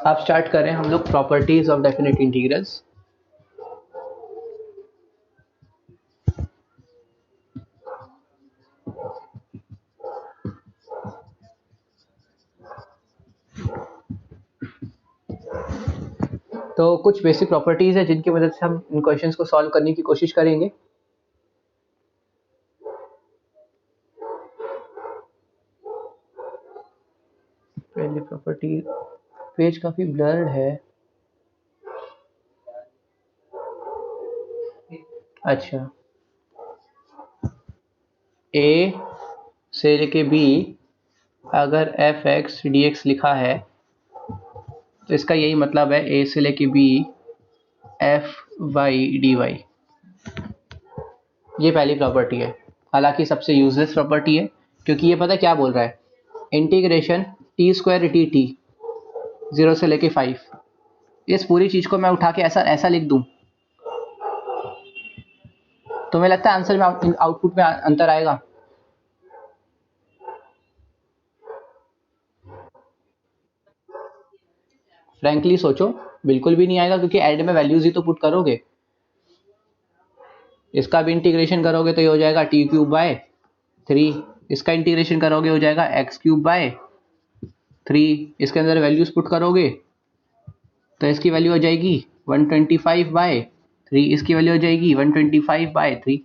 अब स्टार्ट करें हम लोग प्रॉपर्टीज ऑफ डेफिनेट इंटीग्रल्स। तो कुछ बेसिक प्रॉपर्टीज है जिनकी मदद से हम इन क्वेश्चंस को सॉल्व करने की कोशिश करेंगे। पहली प्रॉपर्टी, पेज काफी ब्लर्ड है। अच्छा, ए से लेके बी अगर एफ एक्स डी एक्स लिखा है तो इसका यही मतलब है ए से लेके B F Y D Y. ये पहली प्रॉपर्टी है, हालांकि सबसे यूजलेस प्रॉपर्टी है क्योंकि ये पता क्या बोल रहा है, integration T square T T 0 से लेके 5। इस पूरी चीज को मैं उठा के ऐसा ऐसा लिख दूं, तुम्हें लगता है आंसर में आउटपुट में अंतर आएगा? फ्रैंकली सोचो, बिल्कुल भी नहीं आएगा क्योंकि एड में वैल्यूज ही तो पुट करोगे। इसका भी इंटीग्रेशन करोगे तो ये हो जाएगा टी क्यूब बाय 3, इसका इंटीग्रेशन करोगे हो जाएगा एक्स क्यूब बाय 3, इसके अंदर वैल्यूज पुट करोगे तो इसकी वैल्यू हो जाएगी 125 बाय 3, इसकी वैल्यू हो जाएगी 125 बाय 3।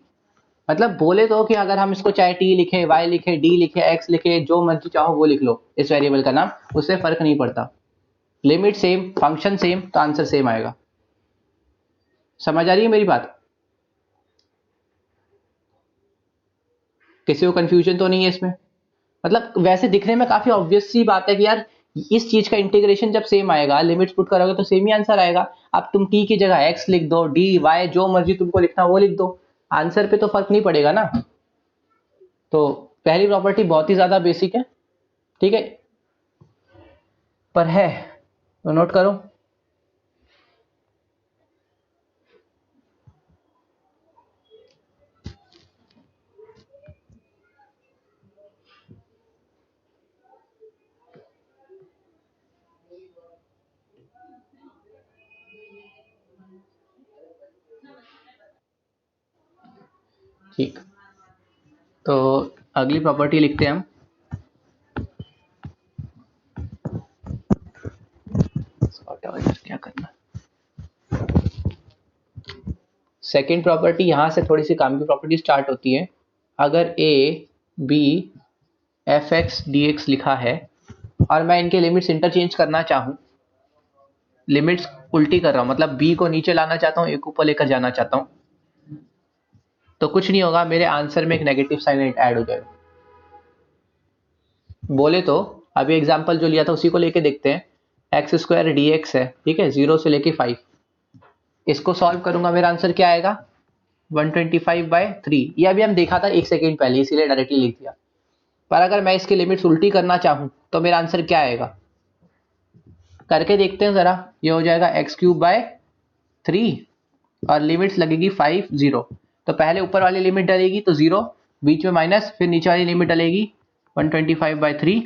मतलब बोले तो कि अगर हम इसको चाहे टी लिखे, वाई लिखे, डी लिखे, एक्स लिखे, जो मर्जी चाहो वो लिख लो इस वेरिएबल का नाम, उससे फर्क नहीं पड़ता। लिमिट सेम, फंक्शन सेम, तो आंसर सेम आएगा। समझ आ रही है मेरी बात? किसी को कंफ्यूजन तो नहीं है इसमें? मतलब वैसे दिखने में काफी ऑब्वियस सी बात है कि यार इस चीज का इंटीग्रेशन जब सेम आएगा, लिमिट्स पुट करोगे तो सेम ही आंसर आएगा। अब तुम टी की जगह एक्स लिख दो, डी वाई जो मर्जी तुमको लिखना वो लिख दो, आंसर पे तो फर्क नहीं पड़ेगा ना। तो पहली प्रॉपर्टी बहुत ही ज्यादा बेसिक है, ठीक है, पर है तो नोट करो। ठीक, तो अगली प्रॉपर्टी लिखते हैं हम। क्या करना, सेकेंड प्रॉपर्टी यहां से थोड़ी सी काम की प्रॉपर्टी स्टार्ट होती है। अगर A B F x D X लिखा है और मैं इनके लिमिट्स इंटरचेंज करना चाहूं, लिमिट्स उल्टी कर रहा हूं, मतलब बी को नीचे लाना चाहता हूं, ए को ऊपर लेकर जाना चाहता हूं, तो कुछ नहीं होगा, मेरे आंसर में एक नेगेटिव साइन ऐड हो जाएगा। बोले तो अभी एग्जांपल जो लिया था उसी को लेके देखते हैं। एक्स स्क्वायर डी एक्स है, ठीक है, 0 से लेके 5। इसको सॉल्व करूंगा, मेरा आंसर क्या आएगा 125 बाय 3। ये अभी हम देखा था 1 सेकेंड पहले, इसीलिए डायरेक्टली लिख दिया। पर अगर मैं इसकी लिमिट्स उल्टी करना चाहूं तो मेरा आंसर क्या आएगा, करके देखते हैं जरा। ये हो जाएगा एक्स क्यूब बाय 3 और लिमिट्स लगेगी 5 0। तो पहले ऊपर वाली लिमिट डलेगी तो 0, बीच में माइनस, फिर नीचे वाली लिमिट डलेगी 125 बाय 3,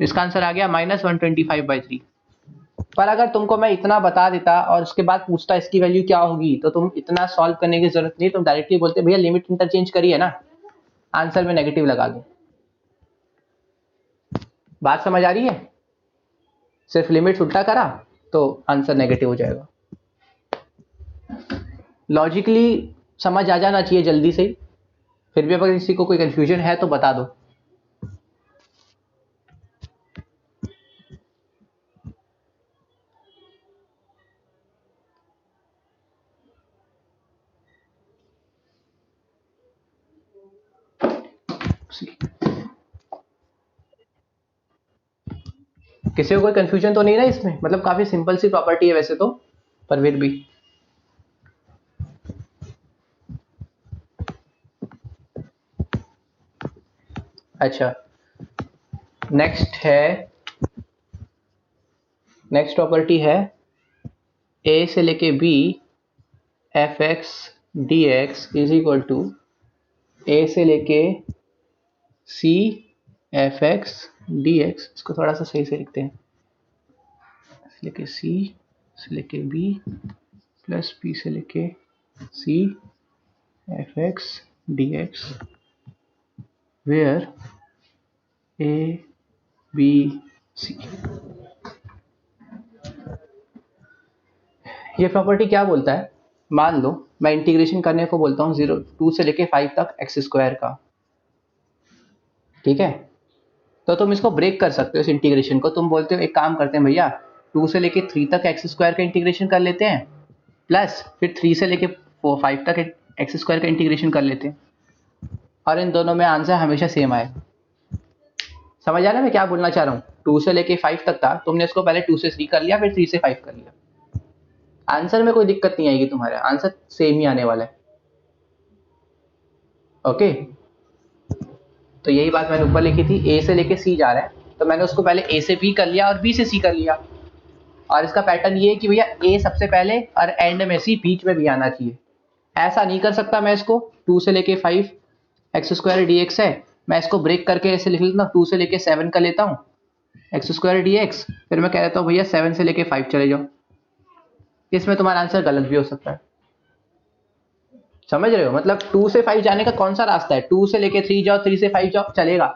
तो इसका आंसर आ गया -125 बाय 3। पर अगर तुमको मैं इतना बता देता और उसके बाद पूछता इसकी वैल्यू क्या होगी, तो तुम इतना सॉल्व करने की जरूरत नहीं, तुम डायरेक्टली बोलते भैया लिमिट इंटरचेंज करिए ना, आंसर में नेगेटिव लगा दो। बात समझ आ रही है? सिर्फ लिमिट उल्टा करा तो आंसर नेगेटिव हो जाएगा। लॉजिकली समझ आ जाना चाहिए जल्दी से ही, फिर भी अगर किसी को कोई कंफ्यूजन है तो बता दो। किसी को कोई कंफ्यूजन तो नहीं ना इसमें? मतलब काफी सिंपल सी प्रॉपर्टी है वैसे तो, पर फिर भी। अच्छा, नेक्स्ट प्रॉपर्टी है ए से लेके B F x D x is equal to a से लेके C F x D x. इसको थोड़ा सा सही से लिखते हैं, से लेके सी से लेके बी प्लस बी से लेके C F x D X where A B C. ये प्रॉपर्टी क्या बोलता है, मान लो मैं इंटीग्रेशन करने को बोलता हूँ 2 से लेके 5 तक एक्स स्क्वायर का, ठीक है। तो तुम इसको ब्रेक कर सकते हो इस इंटीग्रेशन को, तुम बोलते हो एक काम करते हैं भैया 2 से लेके 3 तक एक्स स्क्वायर का इंटीग्रेशन कर लेते हैं, प्लस फिर 3 से लेके 5 तक एक्स स्क्वायर का इंटीग्रेशन कर लेते हैं, और इन दोनों में आंसर हमेशा सेम आए। समझ आ रहा है मैं क्या बोलना चाह रहा हूँ। 2 से लेके 5 तक था, तुमने इसको पहले 2 से 3 कर लिया, फिर 3 से 5 कर लिया, आंसर में कोई दिक्कत नहीं आएगी, तुम्हारे आंसर सेम ही आने वाला है। ओके, तो यही बात मैंने ऊपर लिखी थी, ए से लेके सी जा रहा है, तो मैंने उसको पहले ए से बी कर लिया और बी से सी कर लिया, और इसका पैटर्न ये है कि भैया ए सबसे पहले और एंड में सी बीच में भी आना चाहिए। ऐसा नहीं कर सकता मैं इसको 2 से लेके 5 एक्स स्क्वायर डी एक्स है, मैं इसको ब्रेक करके ऐसे लिख लेता हूँ 2 से लेके 7 का लेता हूँ एक्स स्क्वायर डी एक्स, फिर मैं कह देता हूँ भैया 7 से लेके 5 चले जाओ। इसमें तुम्हारा आंसर गलत भी हो सकता है। समझ रहे हो, मतलब 2 से 5 जाने का कौन सा रास्ता है, 2 से लेके 3 जाओ 3 से 5 जाओ चलेगा,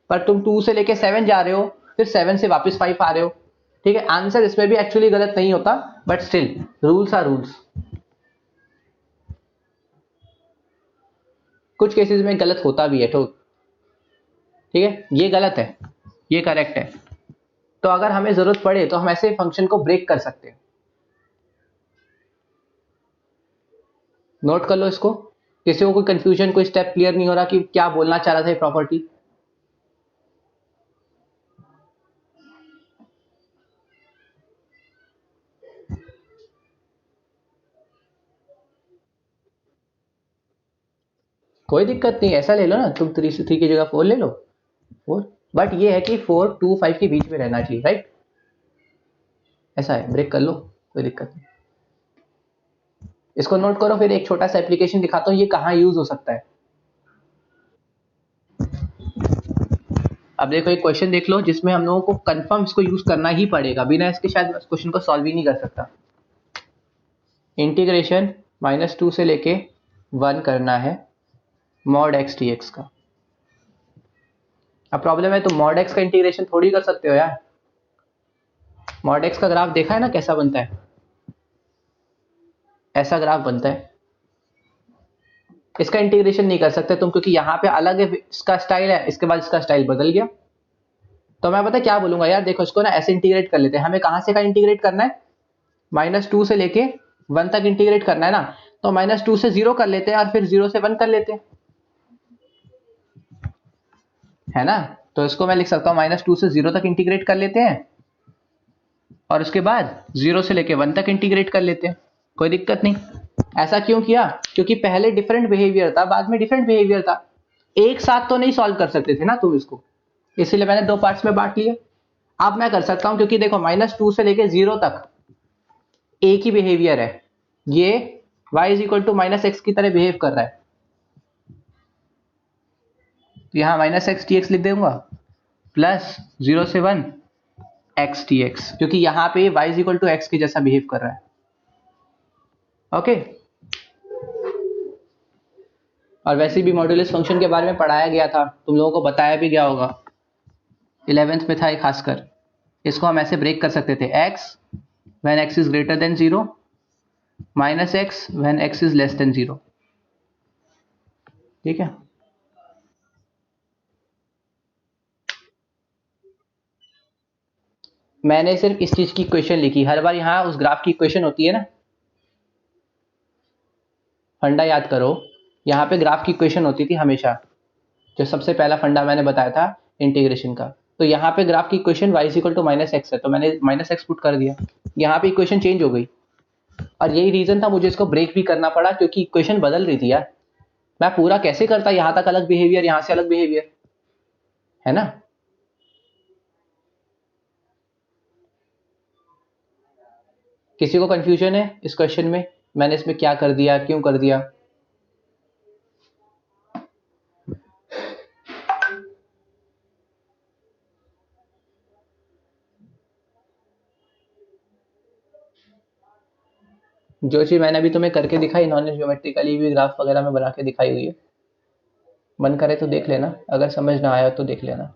पर तुम 2 से लेके 7 जा रहे हो फिर 7 से वापस 5 आ रहे हो, ठीक है। आंसर इसमें भी एक्चुअली गलत नहीं होता, but still rules are rules. कुछ केसेस में गलत होता भी है, तो ठीक है, ये गलत है ये करेक्ट है। तो अगर हमें जरूरत पड़े तो हम ऐसे फंक्शन को ब्रेक कर सकते हैं। नोट कर लो इसको, किसी को कोई कंफ्यूजन, कोई स्टेप क्लियर नहीं हो रहा कि क्या बोलना चाह रहा था ये प्रॉपर्टी। कोई दिक्कत नहीं, ऐसा ले लो ना तुम, 3 से 3 की जगह 4 ले लो, 4, बट ये है कि 4 2 5 के बीच में रहना चाहिए, राइट। ऐसा है, ब्रेक कर लो कोई दिक्कत नहीं। इसको नोट करो, फिर एक छोटा सा एप्लीकेशन दिखाता हूँ ये कहाँ यूज हो सकता है। अब देखो एक क्वेश्चन देख लो जिसमें हम लोगों को कंफर्म इसको यूज करना ही पड़ेगा, बिना इसके शायद क्वेश्चन को सॉल्व ही नहीं कर सकता। इंटीग्रेशन -2 से लेके 1 करना है मॉड एक्स डी एक्स का। अब प्रॉब्लम है तो मॉड एक्स का इंटीग्रेशन थोड़ी कर सकते हो यार, मॉड एक्स का ग्राफ देखा है ना कैसा बनता है, ऐसा ग्राफ बनता है। इसका इंटीग्रेशन नहीं कर सकते तुम, क्योंकि यहाँ पे अलग है इसका स्टाइल है, इसके बाद इसका स्टाइल बदल गया। तो मैं पता क्या बोलूंगा यार, देखो इसको ना ऐसे इंटीग्रेट कर लेते हैं, हमें कहां से का इंटीग्रेट करना है, -2 से लेके 1 तक इंटीग्रेट करना है ना, तो -2 से 0 कर लेते हैं और फिर 0 से 1 कर लेते हैं, है ना। तो इसको मैं लिख सकता हूँ -2 से 0 तक इंटीग्रेट कर लेते हैं और उसके बाद 0 से लेके 1 तक इंटीग्रेट कर लेते हैं, कोई दिक्कत नहीं। ऐसा क्यों किया, क्योंकि पहले डिफरेंट बिहेवियर था, बाद में डिफरेंट बिहेवियर था, एक साथ तो नहीं सॉल्व कर सकते थे ना तुम इसको, इसीलिए मैंने 2 पार्ट्स में बांट लिया। अब मैं कर सकता हूं, क्योंकि देखो -2 से लेके 0 तक एक ही बिहेवियर है, ये y is equal to -x की तरह बिहेव कर रहा है, तो यहां -x dx लिख दूंगा प्लस 0 से 1 x dx, क्योंकि यहां पे y is equal to x के जैसा बिहेव कर रहा है। ओके, और वैसे भी मॉड्यूलस फंक्शन के बारे में पढ़ाया गया था, तुम लोगों को बताया भी गया होगा, 11th में था ये खासकर। इसको हम ऐसे ब्रेक कर सकते थे, x when x is greater than 0 -x when x is less than 0, ठीक है। मैंने सिर्फ इस चीज की इक्वेशन लिखी, हर बार यहाँ उस ग्राफ की इक्वेशन होती है ना, फंडा याद करो, यहाँ पे ग्राफ की इक्वेशन होती थी हमेशा, जो सबसे पहला फंडा मैंने बताया था इंटीग्रेशन का। तो यहाँ पे ग्राफ की equation y equal to -x है, तो मैंने -x पुट कर दिया, यहाँ पे इक्वेशन चेंज हो गई, और यही रीजन था मुझे इसको ब्रेक भी करना पड़ा, क्योंकि इक्वेशन बदल रही थी यार। मैं पूरा कैसे करता, यहाँ तक अलग बिहेवियर, यहाँ से अलग बिहेवियर, है ना। किसी को कंफ्यूजन है इस क्वेश्चन में, मैंने इसमें क्या कर दिया, क्यों कर दिया। जो चीज़ मैंने अभी तुम्हें करके दिखाई नॉन ज्योमेट्रिकली भी ग्राफ वगैरह में बना के दिखाई हुई है, मन करे तो देख लेना, अगर समझ ना आया तो देख लेना।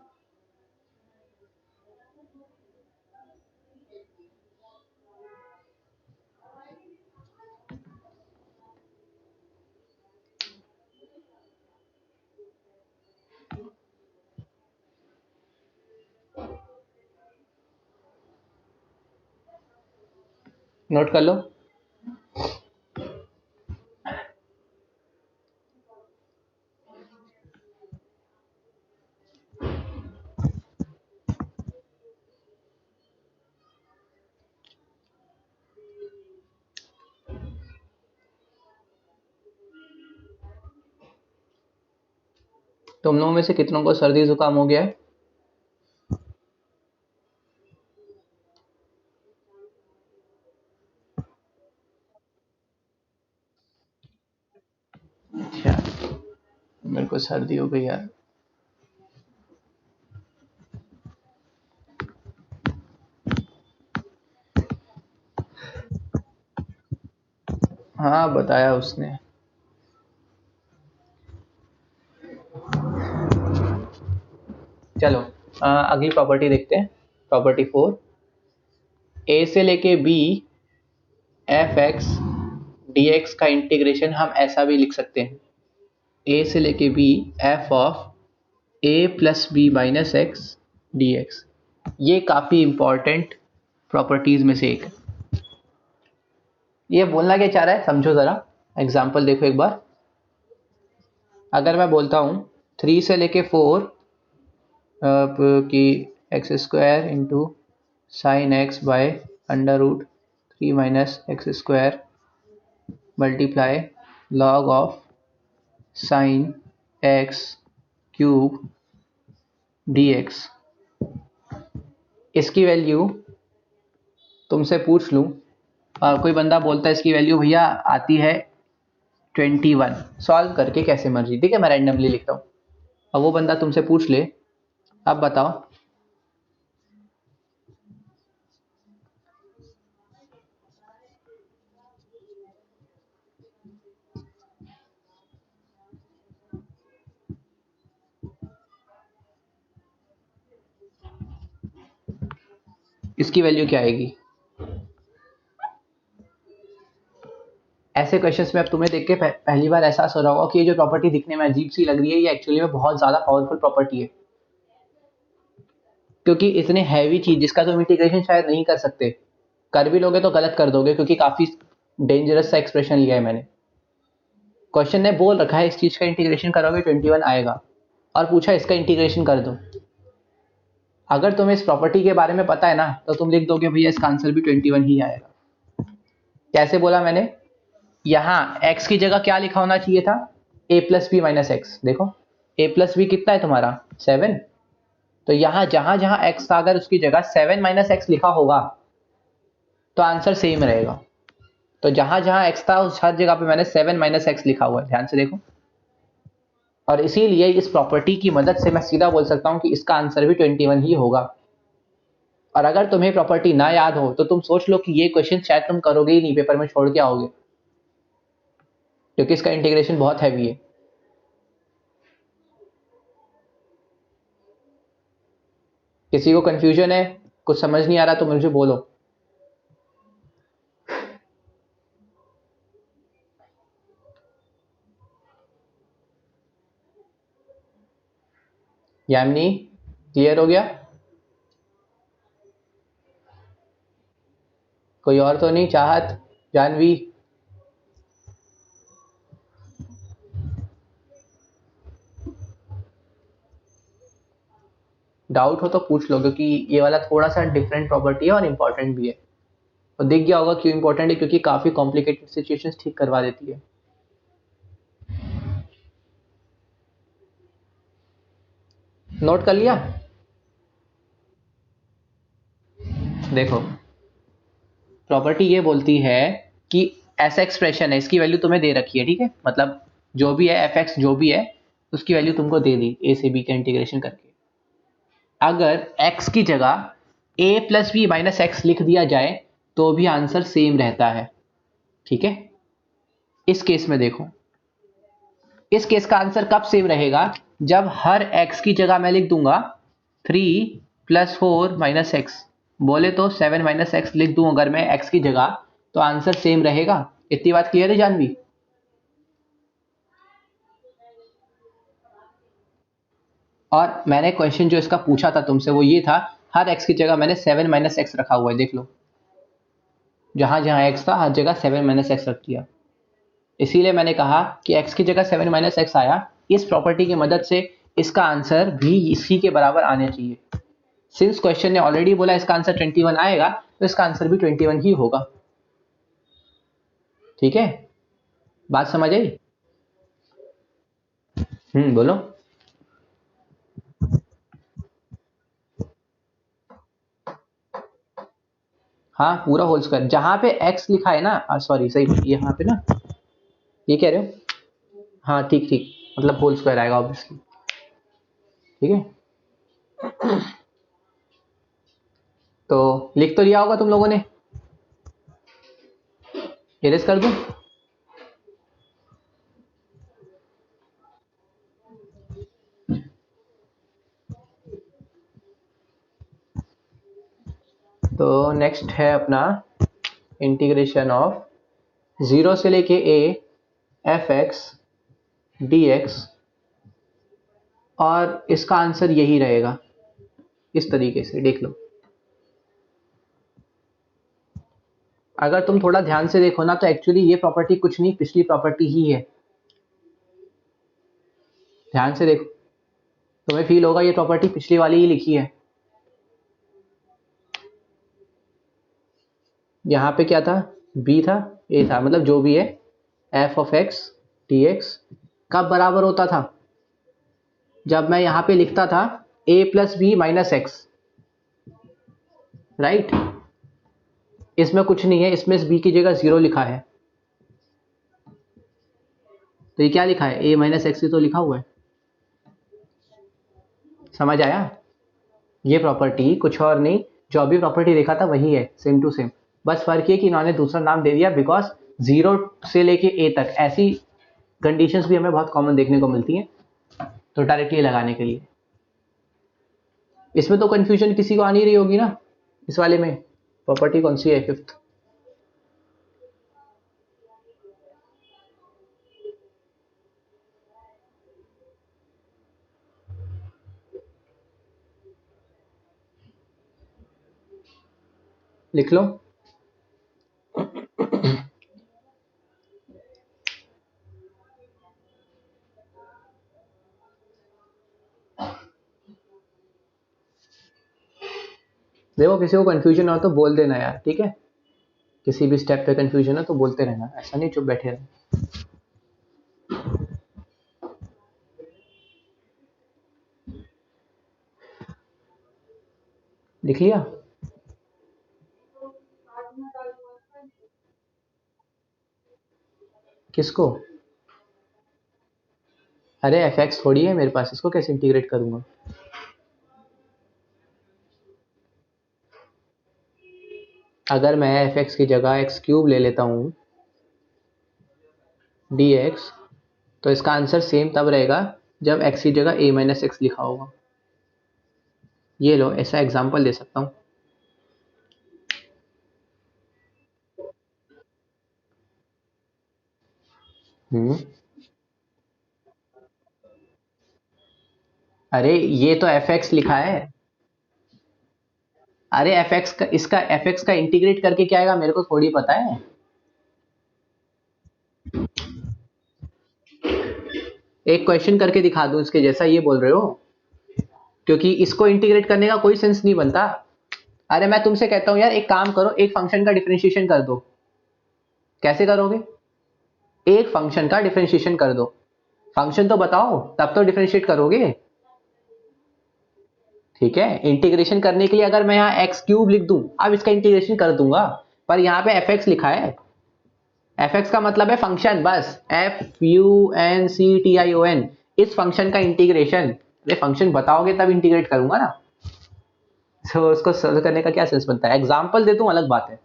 नोट कर लो। तुम लोगों में से कितनों को सर्दी जुकाम हो गया है? अच्छा, मेरे को सर्दी हो गई यार। हाँ बताया उसने। चलो अगली प्रॉपर्टी देखते हैं। प्रॉपर्टी 4, ए से लेके B F x D X का इंटीग्रेशन हम ऐसा भी लिख सकते हैं, ए से लेके B F of A plus B minus X D X. ये काफ़ी इंपॉर्टेंट प्रॉपर्टीज में से एक है। ये बोलना क्या चाह रहा है समझो ज़रा, एग्जाम्पल देखो एक बार। अगर मैं बोलता हूँ 3 से लेके 4 की X square into sine X by under root 3 minus X square multiply log of sine X cube D X, इसकी वैल्यू तुमसे पूछ लूँ, कोई बंदा बोलता है इसकी वैल्यू भैया आती है 21, सॉल्व करके कैसे मर्जी, ठीक है मैं रैंडमली लिखता हूँ। अब वो बंदा तुमसे पूछ ले, अब बताओ इसकी वैल्यू क्या आएगी। ऐसे क्वेश्चंस में अब तुम्हें देख के पहली बार एहसास हो रहा होगा कि ये जो प्रॉपर्टी दिखने में अजीब सी लग रही है, ये एक्चुअली में बहुत ज़्यादा पावरफुल प्रॉपर्टी है, क्योंकि इतने हैवी चीज जिसका तुम इंटीग्रेशन शायद नहीं कर सकते, कर भी लोगे तो गलत कर दोगे, क्योंकि काफ़ी डेंजरस सा एक्सप्रेशन लिया है मैंने। क्वेश्चन ने बोल रखा है इस चीज़ का इंटीग्रेशन करोगे 21 आएगा, और पूछा इसका इंटीग्रेशन कर दो। अगर तुम्हें इस प्रॉपर्टी के बारे में पता है ना, तो तुम लिख दोगे भैया इसका आंसर भी 21 ही आएगा। कैसे बोला मैंने, यहाँ x की जगह क्या लिखा होना चाहिए था, a plus B minus X. देखो a प्लस बी कितना है तुम्हारा 7, तो यहाँ जहां जहां x था अगर उसकी जगह 7 माइनस एक्स लिखा होगा तो आंसर सेम रहेगा। तो जहां जहां x था उस हर जगह पे मैंने 7 माइनस एक्स लिखा हुआ है, ध्यान से देखो। और इसीलिए इस प्रॉपर्टी की मदद से मैं सीधा बोल सकता हूं कि इसका आंसर भी 21 ही होगा। और अगर तुम्हें प्रॉपर्टी ना याद हो तो तुम सोच लो कि ये क्वेश्चन शायद तुम करोगे ही नहीं, पेपर में छोड़ के आओगे, क्योंकि इसका इंटीग्रेशन बहुत हैवी है। किसी को कंफ्यूजन है, कुछ समझ नहीं आ रहा तो मुझे बोलो। यामिनी क्लियर हो गया? कोई और तो नहीं, चाहत, जानवी? डाउट हो तो पूछ लो, क्योंकि ये वाला थोड़ा सा डिफरेंट प्रॉपर्टी है और इम्पोर्टेंट भी है। तो दिख गया होगा क्यों इंपॉर्टेंट है, क्योंकि काफी कॉम्प्लिकेटेड सिचुएशंस ठीक करवा देती है। नोट कर लिया? देखो प्रॉपर्टी ये बोलती है कि ऐसा एक्सप्रेशन है, इसकी वैल्यू तुम्हें दे रखी है, ठीक है, मतलब जो भी है एफ एक्स जो भी है उसकी वैल्यू तुमको दे दी ए से बी का इंटीग्रेशन करके। अगर x की जगह a plus B minus X लिख दिया जाए तो भी आंसर सेम रहता है। ठीक है, इस केस में देखो, इस केस का आंसर कब सेम रहेगा, जब हर x की जगह मैं लिख दूंगा 3 + 4 - x, बोले तो 7 - x लिख दूं अगर मैं x की जगह, तो आंसर सेम रहेगा। इतनी बात क्लियर है जानवी? और मैंने क्वेश्चन जो इसका पूछा था तुमसे वो ये था, हर x की जगह मैंने 7 - x रखा हुआ है, देख लो, जहां जहां x था हर जगह 7 - x रख दिया। इसीलिए मैंने कहा कि x की जगह 7 - x आया, इस प्रॉपर्टी की मदद से इसका आंसर भी इसी के बराबर आने चाहिए। सिंस क्वेश्चन ने ऑलरेडी बोला इसका आंसर 21 आएगा, तो इसका आंसर भी 21 ही होगा। ठीक है, बात समझ आई? बोलो। हाँ, पूरा होल स्क्वायर, जहां पे x लिखा है ना, सॉरी सही, यहाँ पे ना, ये कह रहे हो, हाँ ठीक ठीक, मतलब होल स्क्वायर आएगा ऑब्वियसली। ठीक है, तो लिख तो लिया होगा तुम लोगों ने, इरेज कर दूं? तो नेक्स्ट है अपना इंटीग्रेशन ऑफ 0 से लेके a f(x) dx, और इसका आंसर यही रहेगा, इस तरीके से देख लो। अगर तुम थोड़ा ध्यान से देखो ना, तो एक्चुअली ये प्रॉपर्टी कुछ नहीं, पिछली प्रॉपर्टी ही है। ध्यान से देखो, तुम्हें फील होगा ये प्रॉपर्टी पिछली वाली ही लिखी है। यहाँ पे क्या था, b था, a था, मतलब जो भी है, f(x) dx कब बराबर होता था, जब मैं यहाँ पे लिखता था a + b - x, राइट। इसमें कुछ नहीं है, इसमें इस b की जगह 0 लिखा है, तो ये क्या लिखा है, a - x ही तो लिखा हुआ है। समझ आया? ये प्रॉपर्टी कुछ और नहीं, जो अभी प्रॉपर्टी देखा था वही है, सेम टू सेम, बस फर्क ये कि इन्होंने दूसरा नाम दे दिया, बिकॉज 0 से लेके a तक ऐसी कंडीशंस भी हमें बहुत कॉमन देखने को मिलती हैं, तो डायरेक्टली लगाने के लिए। इसमें तो कंफ्यूजन किसी को आ नहीं रही होगी ना, इस वाले में प्रॉपर्टी कौन सी है, 5th? लिख लो। देखो, किसी को कंफ्यूजन हो तो बोल देना यार, ठीक है, किसी भी स्टेप पे कंफ्यूजन हो तो बोलते रहना, ऐसा नहीं चुप बैठे रहना। लिख लिया? किसको? अरे fx थोड़ी है मेरे पास, इसको कैसे इंटीग्रेट करूंगा? अगर मैं fx की जगह x³ ले लेता हूँ dx, तो इसका आंसर सेम तब रहेगा जब x की जगह a - x लिखा होगा। ये लो, ऐसा एग्जांपल दे सकता हूँ। हम्म अरे ये तो fx लिखा है। अरे fx का, इसका fx का इंटीग्रेट करके क्या आएगा मेरे को थोड़ी पता है। एक क्वेश्चन करके दिखा दूं इसके जैसा, ये बोल रहे हो? क्योंकि इसको इंटीग्रेट करने का कोई सेंस नहीं बनता। अरे मैं तुमसे कहता हूं यार, एक काम करो, एक फंक्शन का डिफरेंशिएशन कर दो। कैसे करोगे? एक फंक्शन का डिफरेंशिएशन कर दो, फंक्शन तो बताओ तब तो डिफरेंशिएट करोगे। ठीक है, इंटीग्रेशन करने के लिए अगर मैं यहाँ x³ लिख दूं, अब इसका इंटीग्रेशन कर दूंगा, पर यहाँ पे fx लिखा है, fx का मतलब है फंक्शन, बस function, इस फंक्शन का इंटीग्रेशन। अरे फंक्शन बताओगे तब इंटीग्रेट करूंगा ना, तो उसको सोल्व करने का क्या सेंस बनता है? एग्जाम्पल दे दूं अलग बात है।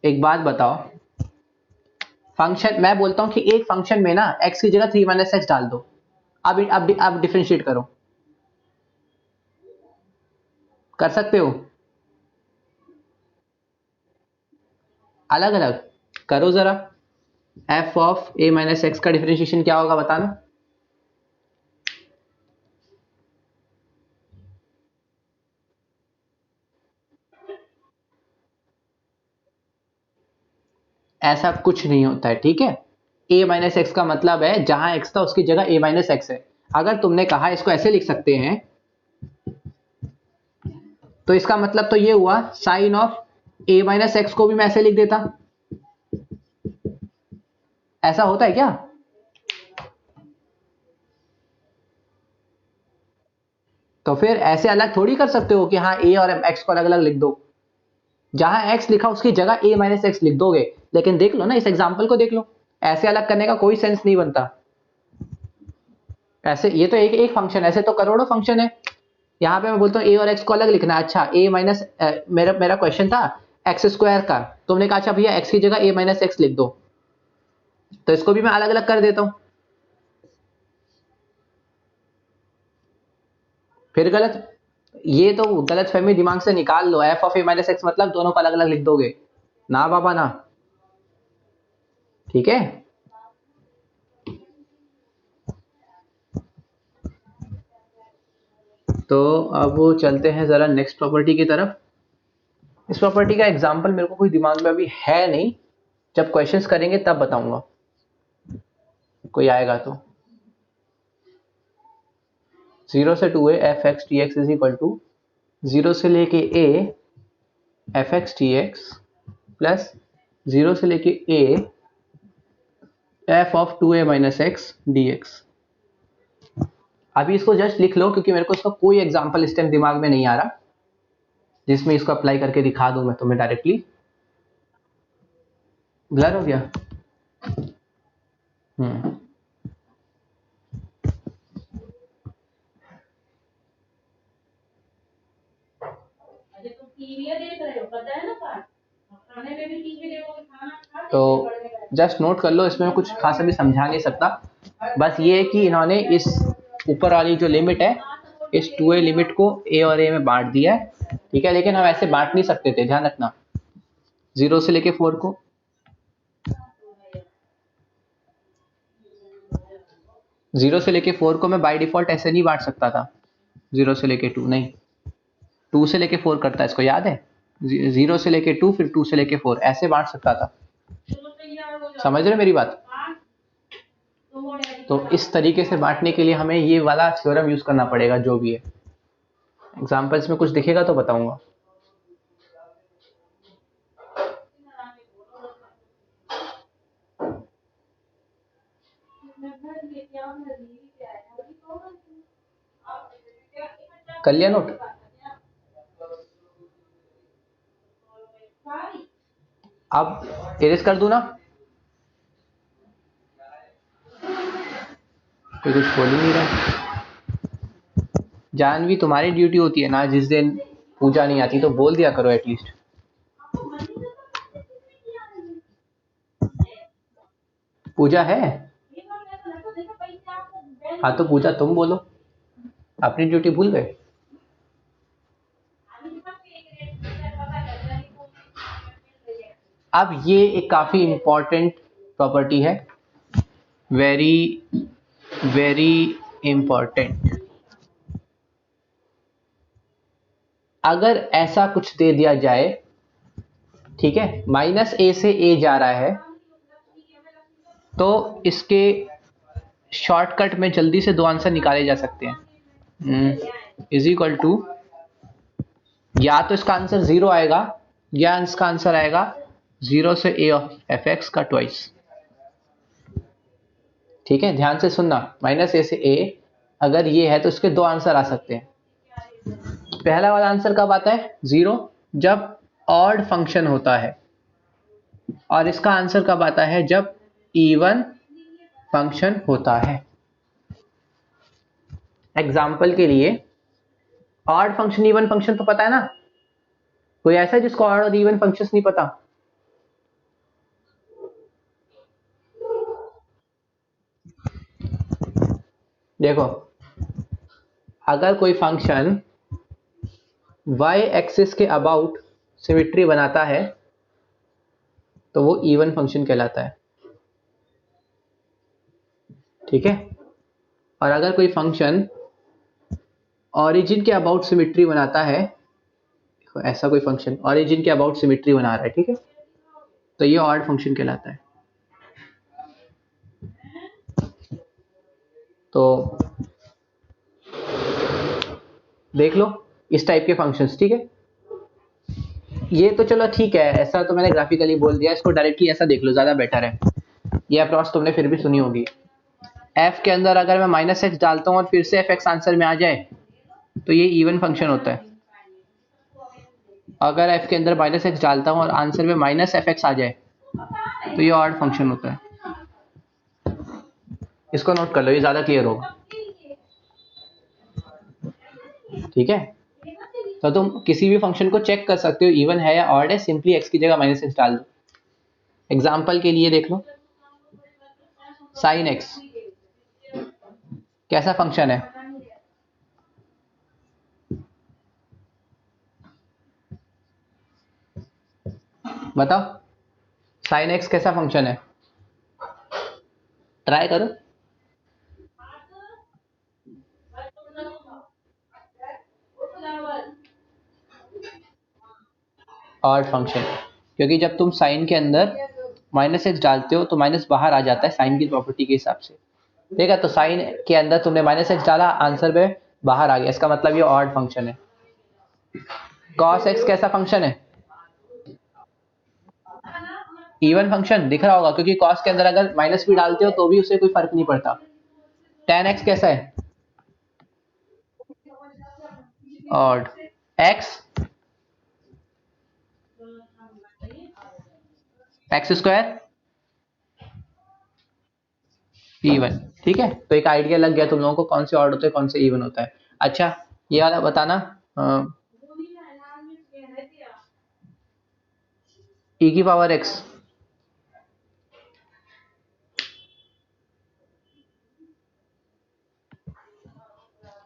एक बात बताओ, फंक्शन मैं बोलता हूं कि एक फंक्शन में ना x की जगह 3 माइनस एक्स डाल दो, अब डिफरेंशिएट करो, कर सकते हो? अलग अलग करो जरा। f of a minus x का डिफरेंशिएशन क्या होगा बताना। ऐसा कुछ नहीं होता है, ठीक है। a माइनस एक्स का मतलब है जहां x था उसकी जगह a माइनस एक्स है। अगर तुमने कहा इसको ऐसे लिख सकते हैं, तो इसका मतलब तो ये हुआ sine of a minus X को भी मैं ऐसे लिख देता। ऐसा होता है क्या? तो फिर ऐसे अलग थोड़ी कर सकते हो कि हाँ a और x को अलग अलग लिख दो। जहां x लिखा उसकी जगह a माइनस एक्स लिख दोगे। लेकिन देख लो ना, इस एग्जाम्पल को देख लो, ऐसे अलग करने का कोई सेंस नहीं बनता। ऐसे ये तो एक एक फंक्शन, ऐसे तो करोड़ों फंक्शन है। यहाँ पे मैं बोलता हूँ a और x को अलग लिखना है। अच्छा a माइनस, मेरा मेरा क्वेश्चन था एक्स स्क्वायर का, तुमने कहा अच्छा भैया x की जगह a माइनस एक्स लिख दो, तो इसको भी मैं अलग अलग कर देता हूँ। फिर गलत, ये तो गलत फहमी दिमाग से निकाल लो। f of a minus x मतलब दोनों को अलग अलग लिख दोगे ना बाबा ना, ठीक है। तो अब चलते हैं जरा नेक्स्ट प्रॉपर्टी की तरफ। इस प्रॉपर्टी का एग्जांपल मेरे को कोई दिमाग में अभी है नहीं, जब क्वेश्चंस करेंगे तब बताऊंगा, कोई आएगा तो। 0 से 2a F X T X is equal to 0 से लेके a F X T X plus 0 से लेके a F of 2a minus X D X. अभी इसको जस्ट लिख लो क्योंकि मेरे को इसका कोई एग्जांपल इस टाइम दिमाग में नहीं आ रहा जिसमें इसको अप्लाई करके दिखा दूं मैं तुम्हें डायरेक्टली। ब्लर हो गया? हम्म तो जस्ट नोट कर लो, इसमें कुछ खास अभी समझा नहीं सकता। बस ये है कि इन्होंने इस ऊपर वाली जो लिमिट है, इस 2a लिमिट को a और a में बांट दिया है, ठीक है। लेकिन हम ऐसे बांट नहीं सकते थे, ध्यान रखना। 0 से लेके 4 को, 0 से लेके 4 को मैं बाय डिफॉल्ट ऐसे नहीं बांट सकता था। 0 से लेके 2 नहीं, 2 से लेके 4 करता है, इसको याद है। 0 से लेके 2 फिर 2 से लेके 4 ऐसे बांट सकता था। समझ रहे मेरी बात? तो इस तरीके से बांटने के लिए हमें ये वाला थ्योरम यूज करना पड़ेगा, जो भी है। एग्जाम्पल्स में कुछ दिखेगा तो बताऊंगा। कर लिया नोट? अब एरेज कर दूं ना? कोई कुछ बोल ही नहीं रहा। जानवी तुम्हारी ड्यूटी होती है ना, जिस दिन पूजा नहीं आती तो बोल दिया करो एटलीस्ट। पूजा है? हाँ तो पूजा तुम बोलो, अपनी ड्यूटी भूल गए। अब ये एक काफी इंपॉर्टेंट प्रॉपर्टी है, वेरी वेरी इंपॉर्टेंट। अगर ऐसा कुछ दे दिया जाए, ठीक है, माइनस ए से ए जा रहा है, तो इसके शॉर्टकट में जल्दी से दो आंसर निकाले जा सकते हैं। इज इक्वल टू, या तो इसका आंसर 0 आएगा या इसका आंसर आएगा 0 से ए ऑफ एफ एक्स का ट्वाइस। ठीक है, ध्यान से सुनना, माइनस ए से ए अगर ये है तो इसके दो आंसर आ सकते हैं। पहला वाला आंसर कब आता है? 0, जब ऑड फंक्शन होता है। और इसका आंसर कब आता है? जब इवन फंक्शन होता है। एग्जाम्पल के लिए, ऑड फंक्शन इवन फंक्शन तो पता है ना? कोई ऐसा है जिसको ऑड और इवन फंक्शंस नहीं पता? देखो, अगर कोई फंक्शन y एक्सिस के अबाउट सिमेट्री बनाता है तो वो इवन फंक्शन कहलाता है, ठीक है। और अगर कोई फंक्शन ऑरिजिन के अबाउट सिमेट्री बनाता है, ऐसा कोई फंक्शन ऑरिजिन के अबाउट सिमेट्री बना रहा है, ठीक है, तो ये ऑड फंक्शन कहलाता है। तो देख लो इस टाइप के फंक्शंस, ठीक है। ये तो चलो ठीक है, ऐसा तो मैंने ग्राफिकली बोल दिया, इसको डायरेक्टली ऐसा देख लो, ज्यादा बेटर है। ये अप्रॉक्स तुमने फिर भी सुनी होगी। f के अंदर अगर मैं माइनस एक्स डालता हूँ और फिर से fx आंसर में आ जाए तो ये इवन फंक्शन होता है। अगर f के अंदर माइनस एक्स डालता हूँ और आंसर में माइनस fx आ जाए तो ये ऑड फंक्शन होता है। इसको नोट कर लो, ये ज्यादा क्लियर होगा, ठीक है। तो तुम किसी भी फंक्शन को चेक कर सकते हो इवन है या ऑड है, सिंपली x की जगह माइनस एक्स डाल दो। एग्जाम्पल के लिए देख लो, साइन एक्स कैसा फंक्शन है? बताओ, साइन एक्स कैसा फंक्शन है? ट्राई करो। ऑड फंक्शन, क्योंकि जब तुम साइन के अंदर माइनस एक्स डालते हो तो माइनस बाहर आ जाता है साइन की प्रॉपर्टी के हिसाब से, ठीक है। तो साइन के अंदर तुमने माइनस एक्स डाला, आंसर में बाहर आ गया, इसका मतलब ये ऑड फंक्शन है। कॉस एक्स कैसा फंक्शन है? इवन फंक्शन दिख रहा होगा, क्योंकि कॉस के अंदर अगर माइनस भी डालते हो तो भी उससे कोई फर्क नहीं पड़ता। टेन एक्स कैसा है? Odd. X x square even, ठीक है। तो एक आइडिया लग गया तुम लोगों को कौन से ऑड होते हैं कौन से इवन होता है। अच्छा, ये वाला बताना, ई की पावर एक्स,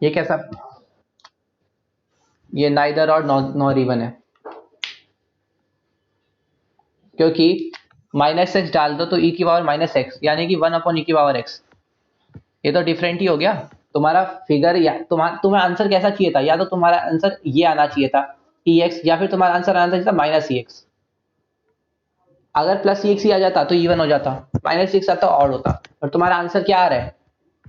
ये कैसा? ये नाइदर और नॉर इवन है, क्योंकि माइनस एक्स डाल दो तो ई की पावर माइनस एक्स, यानी कि 1 अपॉन ई की पावर एक्स, ये तो डिफरेंट ही हो गया। तुम्हारा फिगर या तुम्हें आंसर कैसा चाहिए था? या तो तुम्हारा आंसर ये आना चाहिए था ई एक्स, या फिर तुम्हारा आंसर आना चाहिए था माइनस ई एक्स। अगर प्लस ई एक्स ही आ जाता तो इवन हो जाता, माइनस एक्स आता ऑड होता। और तुम्हारा आंसर क्या आ रहा है?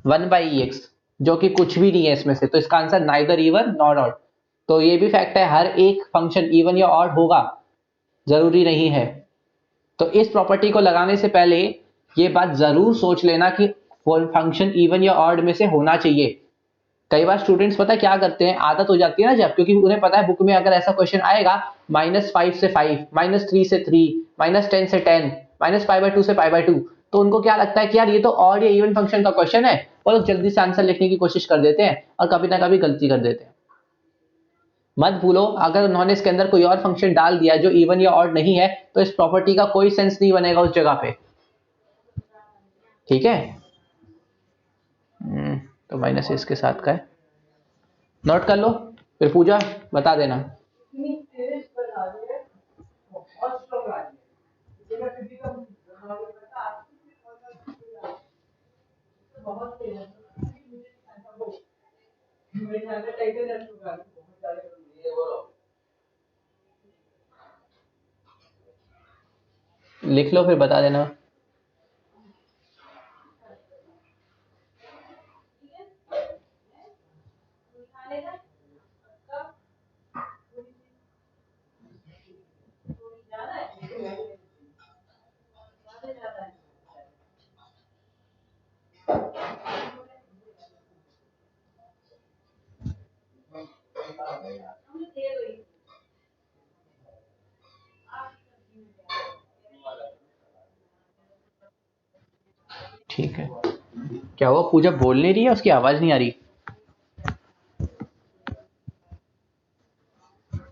1/x, जो कि कुछ भी नहीं है इसमें से, तो इसका answer neither even not odd. तो ये भी फैक्ट है, हर एक फंक्शन इवन या ऑड होगा जरूरी नहीं है। तो इस प्रॉपर्टी को लगाने से पहले ये बात जरूर सोच लेना कि फंक्शन इवन या ऑड में से होना चाहिए। कई बार स्टूडेंट्स पता है क्या करते हैं, आदत हो जाती है ना जब, क्योंकि उन्हें पता है बुक में अगर ऐसा क्वेश्चन आएगा -5 से 5, -3 से 3, -10 से 10, -π/2 से π/2, तो उनको क्या लगता है कि यार ये तो ऑड या इवन फंक्शन का क्वेश्चन है, और लोग जल्दी से आंसर लिखने की कोशिश कर देते हैं और कभी ना कभी गलती कर देते हैं। मत भूलो, अगर उन्होंने इसके अंदर कोई और फंक्शन डाल दिया जो इवन या ऑड नहीं है तो इस प्रॉपर्टी का कोई सेंस नहीं बनेगा उस जगह पे, ठीक है। तो माइनस इसके साथ का है, नोट कर लो, फिर पूजा बता देना। लिख लो फिर बता देना। ठीक है, क्या वो पूजा बोल नहीं रही है, उसकी आवाज नहीं आ रही?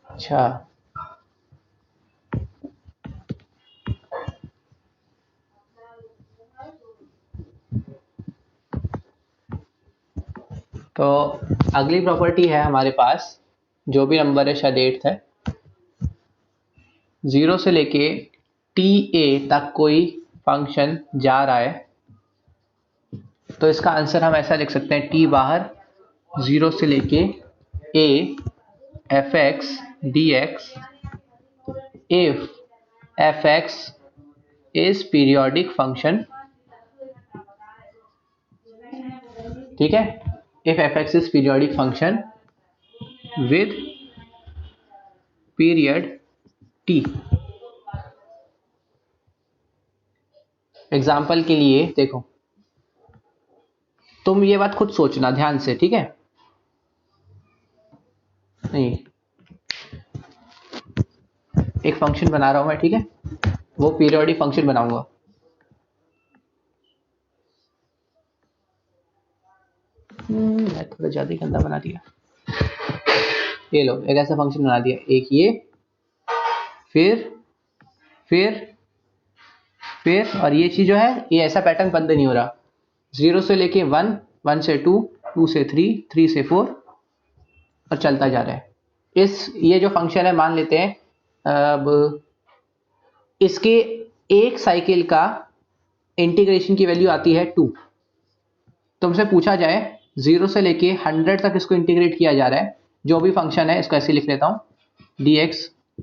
अच्छा, तो अगली प्रॉपर्टी है हमारे पास, जो भी नंबर है, शायद 8th है, 0 से लेके टी ए तक कोई फंक्शन जा रहा है, तो इसका आंसर हम ऐसा लिख सकते हैं, टी बाहर 0 से लेके A F x D x if F x is periodic function, ठीक है, if F x is periodic function with period T. Example के लिए देखो, तुम ये बात खुद सोचना ध्यान से, ठीक है, नहीं एक फंक्शन बना रहा हूं मैं, ठीक है, वो पीरियोडिक फंक्शन बनाऊंगा। मैं थोड़ा ज्यादा ही गंदा बना दिया। ये लो, एक ऐसा फंक्शन बना दिया, एक ये, फिर फिर फिर और ये चीज जो है, ये ऐसा पैटर्न बंद नहीं हो रहा, 0 से लेके 1, 1 से 2, 2 से 3, 3 से 4 और चलता जा रहा है। ये जो फंक्शन है, मान लेते हैं अब इसके एक साइकिल का इंटीग्रेशन की वैल्यू आती है 2। तुमसे पूछा जाए 0 से लेके 100 तक इसको इंटीग्रेट किया जा रहा है, जो भी फंक्शन है, इसको ऐसे लिख लेता हूं dx,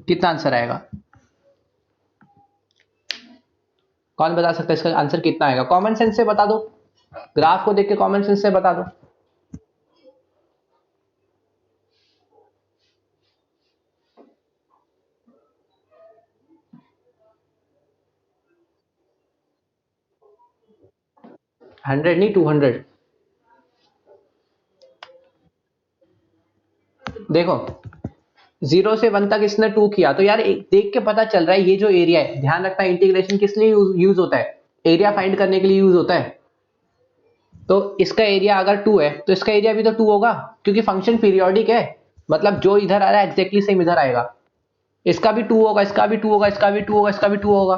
कितना आंसर आएगा? कौन बता सकता है इसका आंसर कितना आएगा? कॉमन सेंस से बता दो, ग्राफ को देख के कॉमन सेंस से बता दो। हंड्रेड नहीं, 200। देखो 0 से 1 तक इसने 2 किया, तो यार देख के पता चल रहा है ये जो एरिया है, ध्यान रखना इंटीग्रेशन किस लिए यूज होता है? एरिया फाइंड करने के लिए यूज होता है। तो इसका एरिया अगर 2 है तो इसका एरिया भी तो 2 होगा, क्योंकि फंक्शन पीरियोडिक है, मतलब जो इधर आ रहा है एग्जैक्टली सेम इधर आएगा। इसका भी 2 होगा, इसका भी 2 होगा, इसका भी 2 होगा, इसका भी 2 होगा।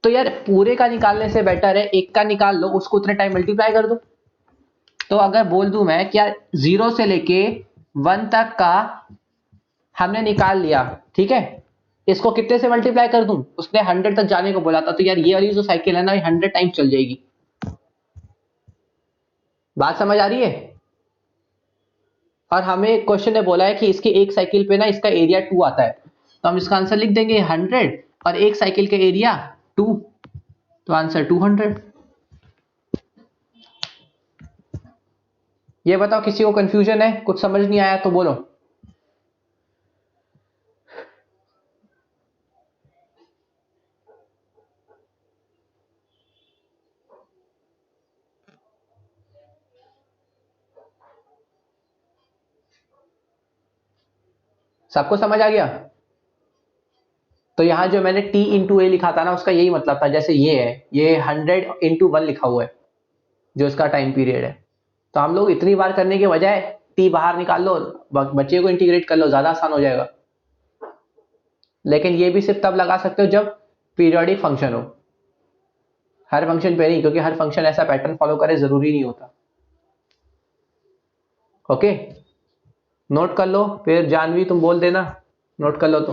तो यार पूरे का निकालने से बेटर है एक का निकाल लो, उसको उतने टाइम मल्टीप्लाई कर दो। तो अगर बोल दूं मैं क्या 0 से लेके 1 तक का हमने निकाल लिया, ठीक है, इसको कितने से मल्टीप्लाई कर दूं? उसने 100 तक जाने को बोला था, तो यार ये वाली जो साइकिल है ना, ये 100 टाइम चल जाएगी। बात समझ आ रही है? और हमें क्वेश्चन ने बोला है कि इसकी एक साइकिल पे ना इसका एरिया 2 आता है, तो हम इसका आंसर लिख देंगे 100 और एक साइकिल का एरिया 2, तो आंसर 200। ये बताओ किसी को कंफ्यूजन है, कुछ समझ नहीं आया तो बोलो। सबको समझ आ गया? तो यहां जो मैंने t इंटू ए लिखा था ना, उसका यही मतलब था, जैसे ये है, ये 100 इंटू 1 लिखा हुआ है जो इसका टाइम पीरियड है। तो हम लोग इतनी बार करने के बजाय t बाहर निकाल लो, बच्चे को इंटीग्रेट कर लो, ज्यादा आसान हो जाएगा। लेकिन ये भी सिर्फ तब लगा सकते हो जब पीरियोडिक फंक्शन हो, हर फंक्शन पे नहीं, क्योंकि हर फंक्शन ऐसा पैटर्न फॉलो करे जरूरी नहीं होता। ओके, नोट कर लो, फिर जानवी तुम बोल देना, नोट कर लो। तो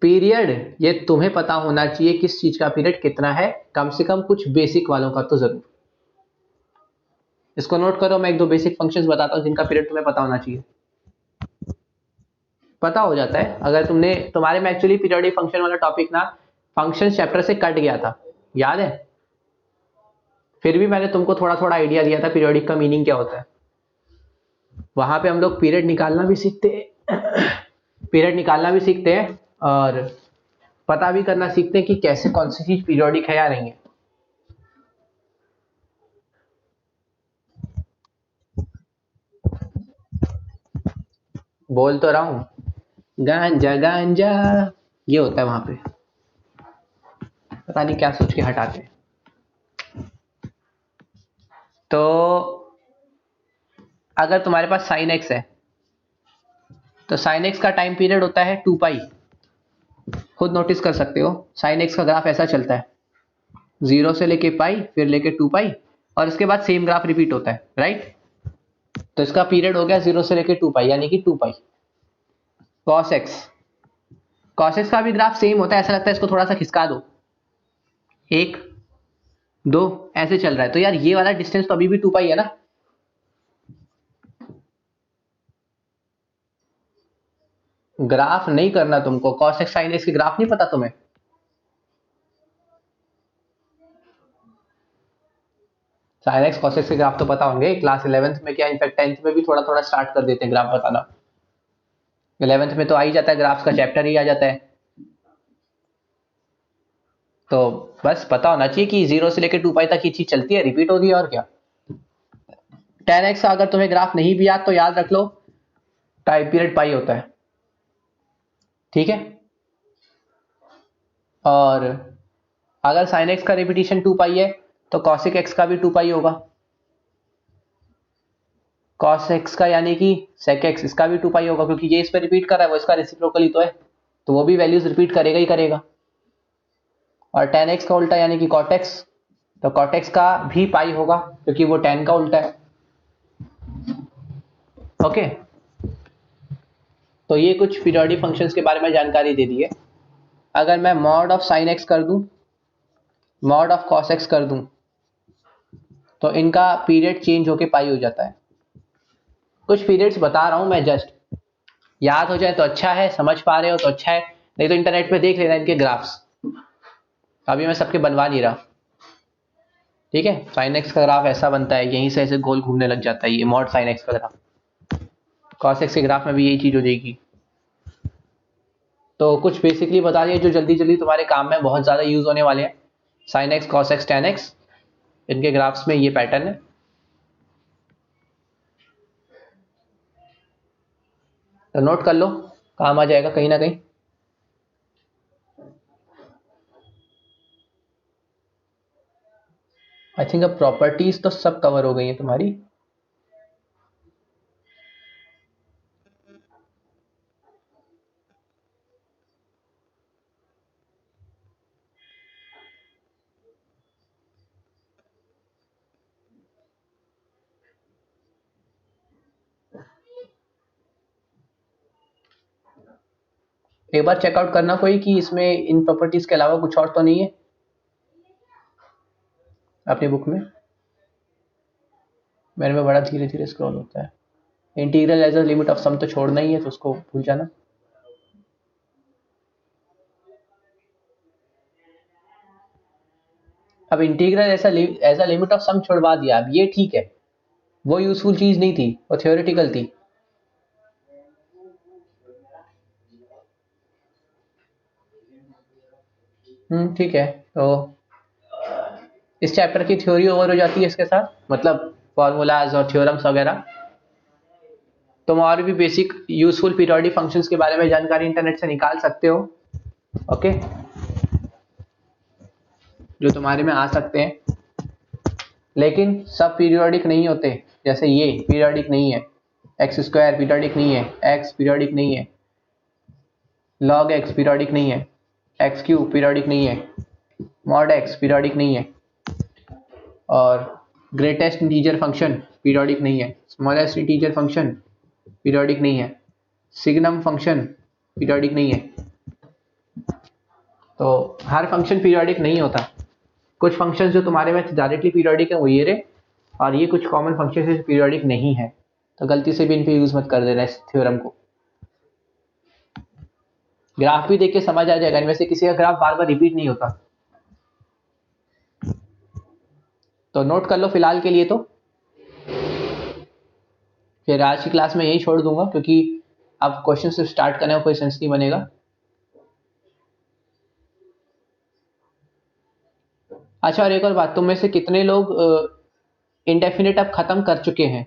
पीरियड ये तुम्हें पता होना चाहिए, किस चीज का पीरियड कितना है, कम से कम कुछ बेसिक वालों का तो जरूर। इसको नोट करो, मैं एक दो बेसिक फंक्शंस बताता हूं जिनका पीरियड तुम्हें पता होना चाहिए। पता हो जाता है अगर तुम्हारे में एक्चुअली पीरियोडिक फंक्शन वाला टॉपिक ना फंक्शन चैप्टर से कट गया था, याद है? फिर भी मैंने तुमको थोड़ा थोड़ा आइडिया दिया था पीरियोडिक का मीनिंग क्या होता है। वहां पे हम लोग पीरियड निकालना भी सीखते हैं पीरियड निकालना भी सीखते हैं और पता भी करना सीखते हैं कि कैसे कौन सी चीज पीरियोडिक है या नहीं है। बोल तो रहा हूं, गांजा गांजा ये होता है वहां पे, पता नहीं क्या सोच के हटाते हैं। तो अगर तुम्हारे पास साइन एक्स है, तो साइन एक्स का टाइम पीरियड होता है 2 पाई। खुद नोटिस कर सकते हो, साइन एक्स का ग्राफ ऐसा चलता है, 0 से लेके पाई फिर लेके 2 पाई और इसके बाद सेम ग्राफ रिपीट होता है, राइट। तो इसका पीरियड हो गया 0 से लेके 2 पाई यानी कि 2 पाई। कॉस एक्स, कॉस एक्स का भी ग्राफ सेम होता है, ऐसा लगता है इसको थोड़ा सा खिसका दो, 1 2 ऐसे चल रहा है। तो यार ये वाला डिस्टेंस तो अभी भी 2 पाई है ना। ग्राफ नहीं करना तुमको, कॉस एक्स साइन एक्स के ग्राफ नहीं पता तुम्हें। साइन एक्स कॉस एक्स के ग्राफ तो पता होंगे, क्लास 11th में क्या, इनफैक्ट 10th में भी थोड़ा थोड़ा स्टार्ट कर देते हैं ग्राफ बताना। 11th में तो आ ही जाता है, ग्राफ्स का चैप्टर ही आ जाता है। तो बस पता होना चाहिए कि 0 से लेकर 2 पाई तक ये चीज चलती है, रिपीट हो रही है और क्या। 10x का अगर तुम्हें ग्राफ नहीं भी याद तो याद रख लो, टाइम पीरियड पाई होता है, ठीक है। और अगर साइन एक्स का रिपीटिशन 2 पाई है तो कॉसिक एक्स का भी 2 पाई होगा। कॉस एक्स का यानी कि सेक एक्स, इसका भी 2 पाई होगा, क्योंकि ये इस पर रिपीट कर रहा है, वो इसका रेसिप्रोकल ही तो है, तो वो भी वैल्यूज रिपीट करेगा ही करेगा। और tan एक्स का उल्टा यानी कि cot x, तो cot x का भी पाई होगा क्योंकि वो tan का उल्टा है। ओके, तो ये कुछ पीरियोडिक फंक्शंस के बारे में जानकारी दे दी है। अगर मैं मॉड ऑफ साइन एक्स कर दूं, मॉड ऑफ कॉस एक्स कर दूं, तो इनका पीरियड चेंज होके पाई हो जाता है। कुछ पीरियड्स बता रहा हूं मैं, जस्ट याद हो जाए तो अच्छा है, समझ पा रहे हो तो अच्छा है, नहीं तो इंटरनेट पे देख लेना इनके ग्राफ्स। अभी मैं सबके बनवा नहीं रहा, ठीक है। साइन एक्स का ग्राफ ऐसा बनता है, यहीं से ऐसे गोल घूमने लग जाता है, ये मॉड साइन एक्स का ग्राफ। कॉस एक्स के ग्राफ में भी यही चीज हो जाएगी। तो कुछ बेसिकली बता दिए जो जल्दी जल्दी तुम्हारे काम में बहुत ज्यादा यूज होने वाले हैं। Sine x, cos x, ten x, इनके ग्राफ्स में ये पैटर्न है। तो नोट कर लो, काम आ जाएगा कहीं ना कहीं। आई थिंक अब प्रॉपर्टीज तो सब कवर हो गई है तुम्हारी। एक बार चेकआउट करना कोई कि इसमें इन प्रॉपर्टीज के अलावा कुछ और तो नहीं है अपनी बुक में। मेरे में बड़ा धीरे धीरे स्क्रॉल होता है। Integral as a limit of sum तो छोड़ना ही है, तो उसको भूल जाना। अब इंटीग्रल ऐसा एज अ लिमिट ऑफ सम छोड़वा दिया, अब ये ठीक है, वो यूजफुल चीज नहीं थी, वो थियोरेटिकल थी। ठीक है। तो इस चैप्टर की थ्योरी ओवर हो जाती है इसके साथ, मतलब फॉर्मूलाज और थ्योरम्स वगैरह। तुम और भी बेसिक यूजफुल पीरियोडिक फंक्शंस के बारे में जानकारी इंटरनेट से निकाल सकते हो, ओके, जो तुम्हारे में आ सकते हैं। लेकिन सब पीरियोडिक नहीं होते, जैसे ये पीरियोडिक नहीं है, एक्स स्क्वायर पीरियोडिक नहीं है, एक्स पीरियोडिक नहीं है, लॉग एक्स पीरियोडिक नहीं है, एक्स क्यूब पीरियोडिक नहीं है, मॉड एक्स पीरियोडिक नहीं है, और ग्रेटेस्ट इंटीजर फंक्शन पीरियोडिक नहीं है, स्मॉलेस्ट इंटीजर फंक्शन पीरियोडिक नहीं है, सिग्नम फंक्शन पीरियोडिक नहीं है। तो हर फंक्शन पीरियोडिक नहीं होता। कुछ फंक्शंस जो तुम्हारे में डायरेक्टली पीरियोडिक है वो ये रहे, और ये कुछ कॉमन फंक्शन जो पीरियोडिक नहीं है, तो गलती से भी इन पे यूज मत कर देना इस थ्योरम को। ग्राफ भी देख के समझ आ जाएगा, इनमें से किसी का ग्राफ बार बार रिपीट नहीं होता। तो नोट कर लो फिलहाल के लिए, तो फिर आज की क्लास में यही छोड़ दूंगा, क्योंकि अब क्वेश्चन से स्टार्ट करने का कोई सेंस नहीं बनेगा। अच्छा, और एक और बात, तुम में से कितने लोग इंडेफिनिट अब खत्म कर चुके हैं,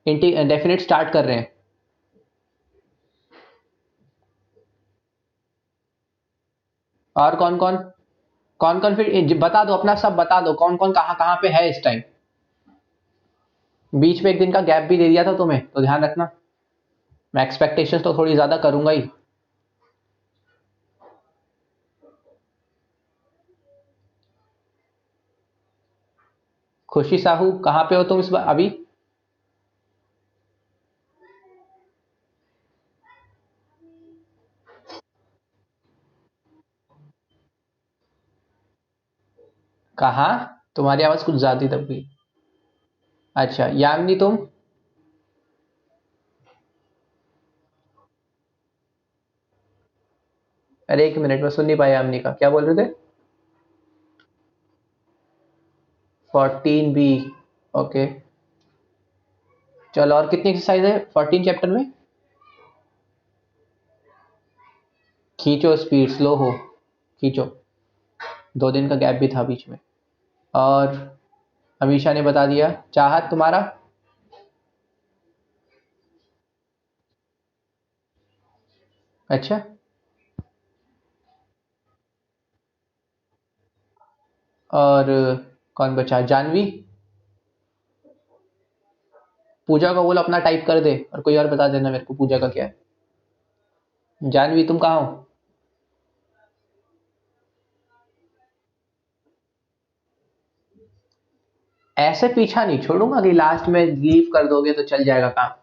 डेफिनेट स्टार्ट कर रहे हैं? और कौन कौन, कौन कौन फिर बता दो, अपना सब बता दो, कौन कौन कहाँ कहाँ पे है इस टाइम। बीच में एक दिन का गैप भी दे दिया था तुम्हें, तो ध्यान रखना, मैं एक्सपेक्टेशंस तो थोड़ी ज्यादा करूंगा ही। खुशी साहू कहाँ पे हो तुम इस बार अभी? कहाँ? तुम्हारी आवाज कुछ ज्यादा दब गई। अच्छा यामिनी तुम? अरे एक मिनट में सुन नहीं पाया, यामिनी का क्या बोल रहे थे? 14 बी। ओके। चलो और कितनी एक्सरसाइज है 14 चैप्टर में? खींचो स्पीड, स्लो हो, खींचो। 2 दिन का गैप भी था बीच में। और अमीशा ने बता दिया। चाहत तुम्हारा? अच्छा। और कौन बचा? जानवी? पूजा का बोल अपना टाइप कर दे, और कोई और बता देना मेरे को पूजा का क्या है। जानवी तुम कहाँ हो? ऐसे पीछा नहीं छोड़ूंगा कि लास्ट में लीव कर दोगे तो चल जाएगा काम।